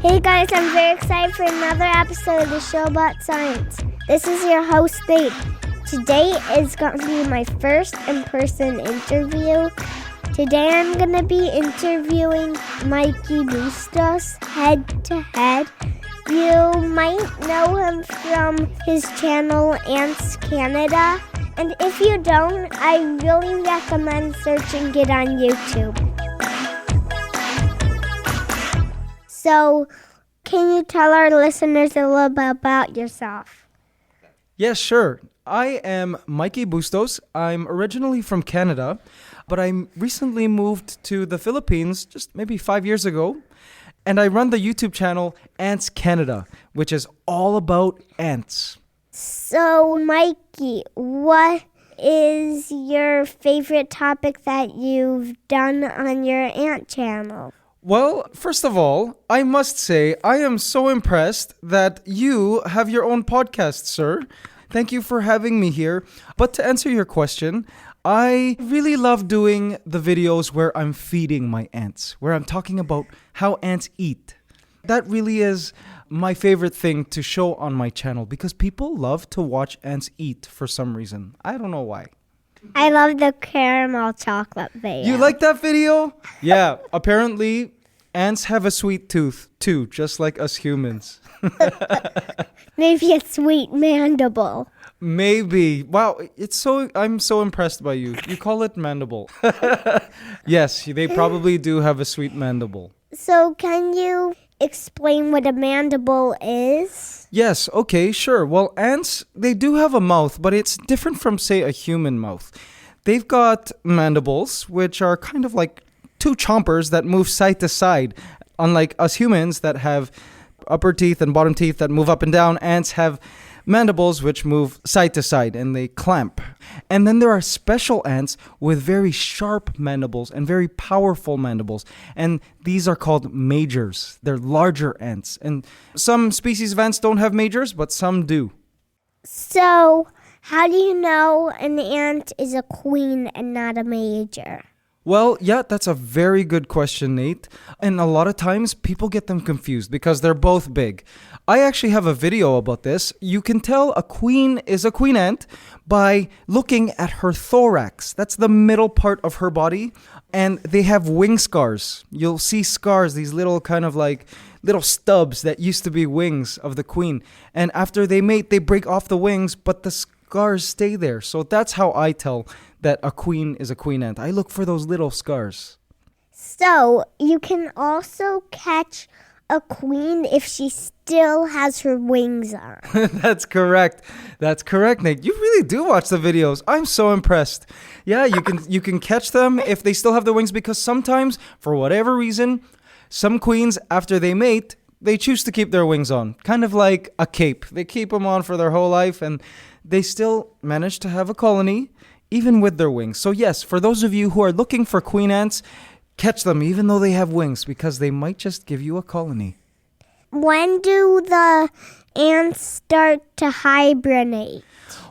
Hey guys, I'm very excited for another episode of the show about science. This is your host, Nate. Today is going to be my first in-person interview. Today I'm going to be interviewing Mikey Bustos head-to-head. You might know him from his channel, AntsCanada. And if you don't, I really recommend searching it on YouTube. So, can you tell our listeners a little bit about yourself? Yes, sure. I am Mikey Bustos. I'm originally from Canada, but I recently moved to the Philippines just maybe 5 years ago. And I run the YouTube channel AntsCanada, which is all about ants. So, Mikey, what is your favorite topic that you've done on your ant channel? Well, first of all, I must say I am so impressed that you have your own podcast, sir. Thank you for having me here. But to answer your question, I really love doing the videos where I'm feeding my ants, where I'm talking about how ants eat. That really is my favorite thing to show on my channel because people love to watch ants eat for some reason. I don't know why. I love the caramel chocolate video. You like that video? Yeah, apparently ants have a sweet tooth too, just like us humans. Maybe a sweet mandible. Maybe. Wow, I'm so impressed by you. You call it mandible. Yes, they probably do have a sweet mandible. So can you explain what a mandible is? Yes, okay, sure. Well, ants, they do have a mouth, but it's different from, say, a human mouth. They've got mandibles, which are kind of like two chompers that move side to side. Unlike us humans that have upper teeth and bottom teeth that move up and down, ants have mandibles which move side to side and they clamp. And then there are special ants with very sharp mandibles and very powerful mandibles. And these are called majors. They're larger ants. And some species of ants don't have majors, but some do. So, how do you know an ant is a queen and not a major? Well, yeah, that's a very good question, Nate. And a lot of times people get them confused because they're both big. I actually have a video about this. You can tell a queen is a queen ant by looking at her thorax. That's the middle part of her body. And they have wing scars. You'll see scars, these little kind of like little stubs that used to be wings of the queen. And after they mate, they break off the wings, but the scars stay there. So that's how I tell that a queen is a queen ant. I look for those little scars. So, you can also catch a queen if she still has her wings on. That's correct. That's correct, Nate. You really do watch the videos. I'm so impressed. Yeah, you can catch them if they still have their wings because sometimes, for whatever reason, some queens, after they mate, they choose to keep their wings on. Kind of like a cape. They keep them on for their whole life and they still manage to have a colony even with their wings. So yes, for those of you who are looking for queen ants, catch them even though they have wings because they might just give you a colony. When do the ants start to hibernate?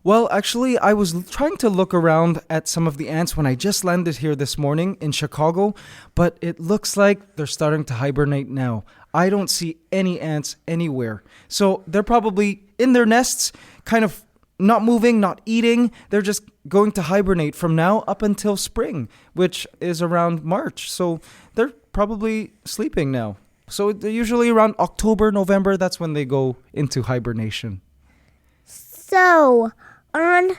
Well, actually, I was trying to look around at some of the ants when I just landed here this morning in Chicago, but it looks like they're starting to hibernate now. I don't see any ants anywhere. So they're probably in their nests, kind of not moving, not eating. They're just going to hibernate from now up until spring, which is around March. So they're probably sleeping now. So they're usually around October, November. That's when they go into hibernation. So, on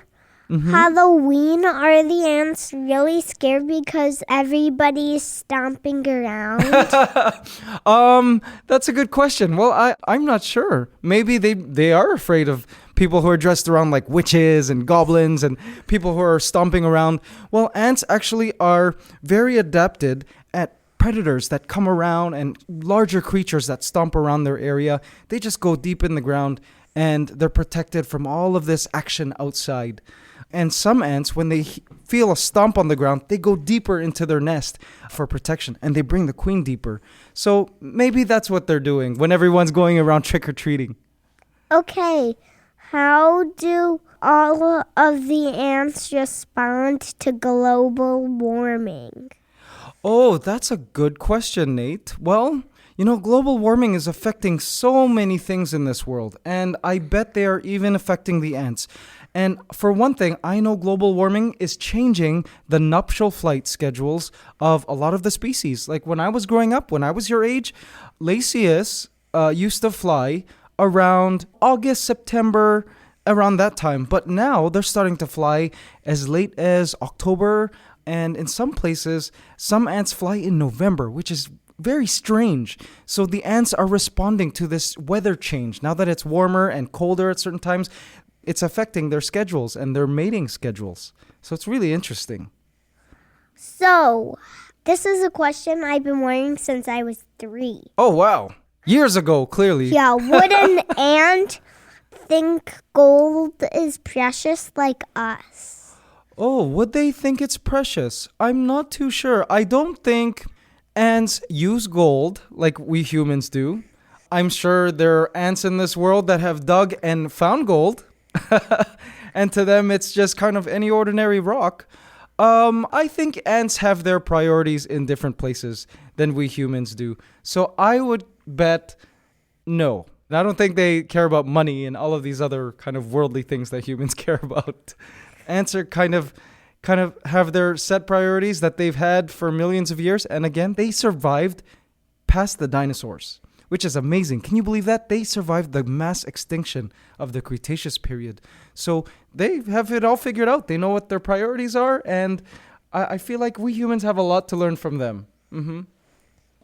Halloween, are the ants really scared because everybody's stomping around? That's a good question. Well, I'm not sure. Maybe they are afraid of people who are dressed around like witches and goblins and people who are stomping around. Well, ants actually are very adapted at predators that come around and larger creatures that stomp around their area. They just go deep in the ground and they're protected from all of this action outside. And some ants, when they feel a stomp on the ground, they go deeper into their nest for protection and they bring the queen deeper. So maybe that's what they're doing when everyone's going around trick-or-treating. Okay, how do all of the ants respond to global warming? Oh, that's a good question, Nate. Well, You know, global warming is affecting so many things in this world, and I bet they are even affecting the ants. And for one thing, I know global warming is changing the nuptial flight schedules of a lot of the species. Like when I was growing up, when I was your age, Laceus used to fly around August, September, around that time. But now they're starting to fly as late as October. And in some places, some ants fly in November, which is very strange. So the ants are responding to this weather change. Now that it's warmer and colder at certain times, it's affecting their schedules and their mating schedules. So it's really interesting. So, this is a question I've been wondering since I was 3. Oh, wow. Years ago, clearly. Yeah, would an ant think gold is precious like us? Oh, would they think it's precious? I'm not too sure. I don't think ants use gold like we humans do. I'm sure there are ants in this world that have dug and found gold. And to them, it's just kind of any ordinary rock. I think ants have their priorities in different places than we humans do. So I would bet no. I don't think they care about money and all of these other kind of worldly things that humans care about. Ants are kind of have their set priorities that they've had for millions of years. And again, they survived past the dinosaurs, which is amazing. Can you believe that? They survived the mass extinction of the Cretaceous period. So they have it all figured out. They know what their priorities are. And I feel like we humans have a lot to learn from them. Mm-hmm.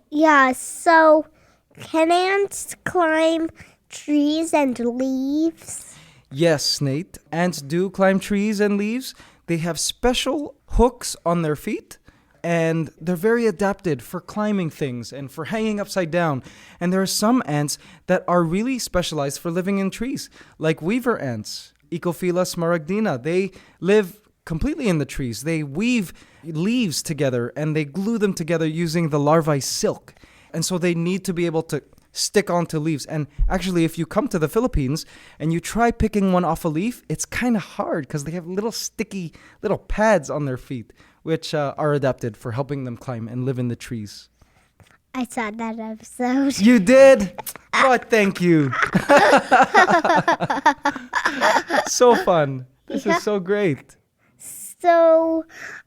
Yeah, so can ants climb trees and leaves? Yes, Nate. Ants do climb trees and leaves. They have special hooks on their feet. And they're very adapted for climbing things and for hanging upside down. And there are some ants that are really specialized for living in trees, like weaver ants, Ecophila smaragdina. They live completely in the trees. They weave leaves together and they glue them together using the larvae silk. And so they need to be able to stick onto leaves. And actually, if you come to the Philippines and you try picking one off a leaf, it's kind of hard because they have little sticky little pads on their feet, which are adapted for helping them climb and live in the trees. I saw that episode. You did? But thank you. So fun. This is so great. So,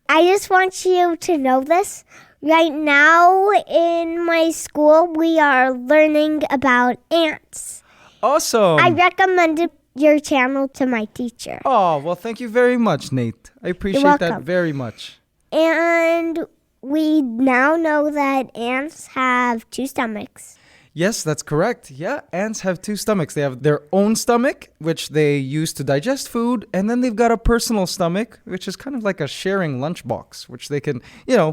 I just want you to know this. Right now in my school, we are learning about ants. Awesome. I recommended your channel to my teacher. Oh, well, thank you very much, Nate. I appreciate that very much. And we now know that ants have 2 stomachs. Yes, that's correct. Yeah, ants have 2 stomachs. They have their own stomach, which they use to digest food, and then they've got a personal stomach, which is kind of like a sharing lunchbox, which they can,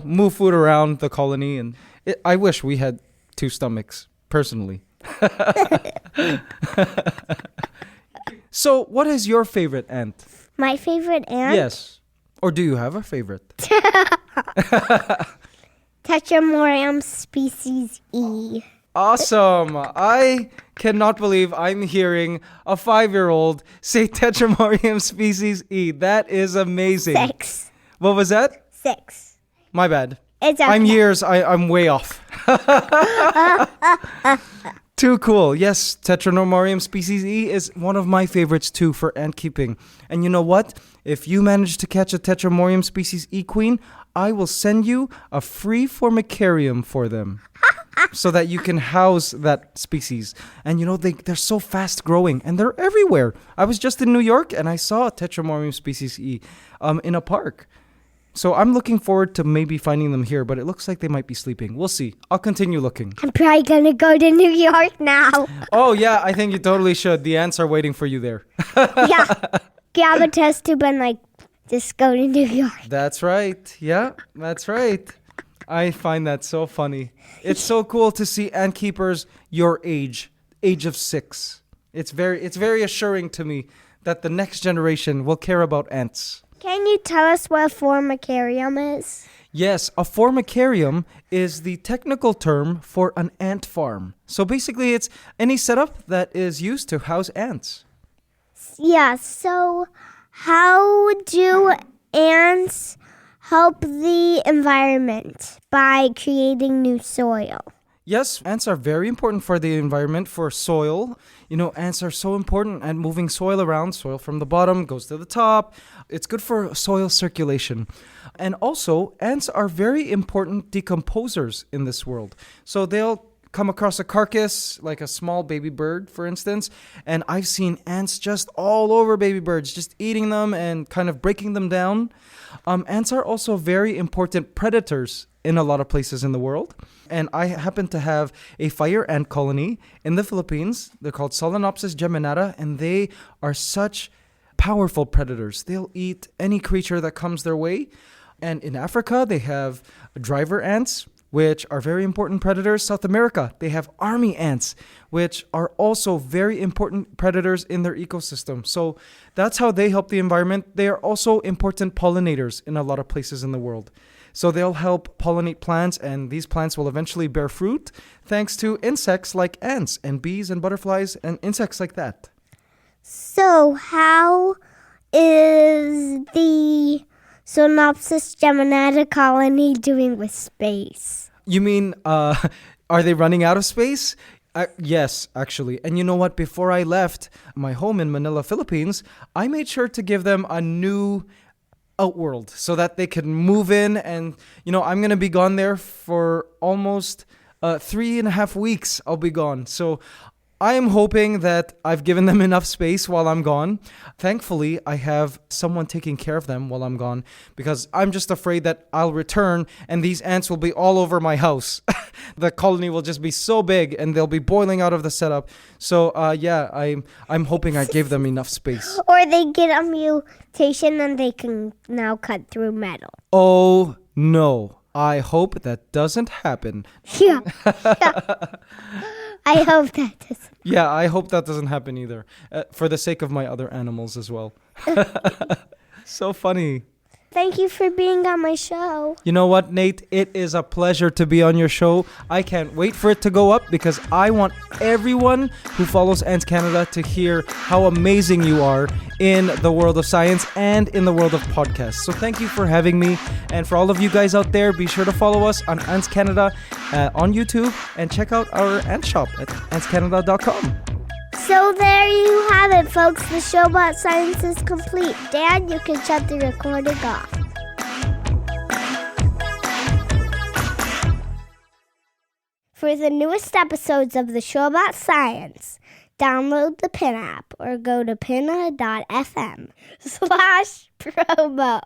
move food around the colony. And I wish we had 2 stomachs, personally. So, what is your favorite ant? My favorite ant? Yes. Or do you have a favorite? Tetramorium species E. Awesome. I cannot believe I'm hearing a 5-year-old say Tetramorium species E. That is amazing. 6. What was that? 6. My bad. It's okay. I'm way off. Too cool. Yes, Tetramorium species E is one of my favorites too for ant keeping. And you know what? If you manage to catch a Tetramorium species E queen, I will send you a free formicarium for them so that you can house that species. And they're so fast growing and they're everywhere. I was just in New York and I saw a Tetramorium species E in a park. So I'm looking forward to maybe finding them here, but it looks like they might be sleeping. We'll see. I'll continue looking. I'm probably going to go to New York now. Oh, yeah, I think you totally should. The ants are waiting for you there. Yeah. Grab a test tube and just go to New York. That's right. Yeah, that's right. I find that so funny. It's so cool to see ant keepers your age of 6. It's very assuring to me that the next generation will care about ants. Can you tell us what a formicarium is? Yes, a formicarium is the technical term for an ant farm. So basically, it's any setup that is used to house ants. Yeah, so how do ants help the environment by creating new soil? Yes, ants are very important for the environment, for soil. Ants are so important at moving soil around. Soil from the bottom goes to the top. It's good for soil circulation. And also, ants are very important decomposers in this world. So they'll come across a carcass, like a small baby bird, for instance, and I've seen ants just all over baby birds, just eating them and kind of breaking them down. Ants are also very important predators in a lot of places in the world. And I happen to have a fire ant colony in the Philippines. They're called Solenopsis geminata, and they are such powerful predators. They'll eat any creature that comes their way. And in Africa, they have driver ants, which are very important predators. South America, they have army ants, which are also very important predators in their ecosystem. So that's how they help the environment. They are also important pollinators in a lot of places in the world. So they'll help pollinate plants, and these plants will eventually bear fruit thanks to insects like ants and bees and butterflies and insects like that. So how is the Solenopsis geminata colony doing with space? You mean, are they running out of space? Yes, actually. And you know what? Before I left my home in Manila, Philippines, I made sure to give them a new outworld so that they can move in. And, I'm going to be gone there for almost 3.5 weeks. I'll be gone. So I am hoping that I've given them enough space while I'm gone. Thankfully, I have someone taking care of them while I'm gone, because I'm just afraid that I'll return and these ants will be all over my house. The colony will just be so big and they'll be boiling out of the setup. So I'm hoping I gave them enough space. Or they get a mutation and they can now cut through metal. Oh, no. I hope that doesn't happen. Yeah. I hope that doesn't. Yeah, I hope that doesn't happen either. For the sake of my other animals as well. So funny. Thank you for being on my show. You know what, Nate? It is a pleasure to be on your show. I can't wait for it to go up because I want everyone who follows Ants Canada to hear how amazing you are in the world of science and in the world of podcasts. So thank you for having me. And for all of you guys out there, be sure to follow us on Ants Canada on YouTube and check out our ant shop at AntsCanada.com. So there you have it, folks. The show about science is complete. Dad, you can shut the recording off. For the newest episodes of the show about science, download the Pin app or go to pinna.fm/promo.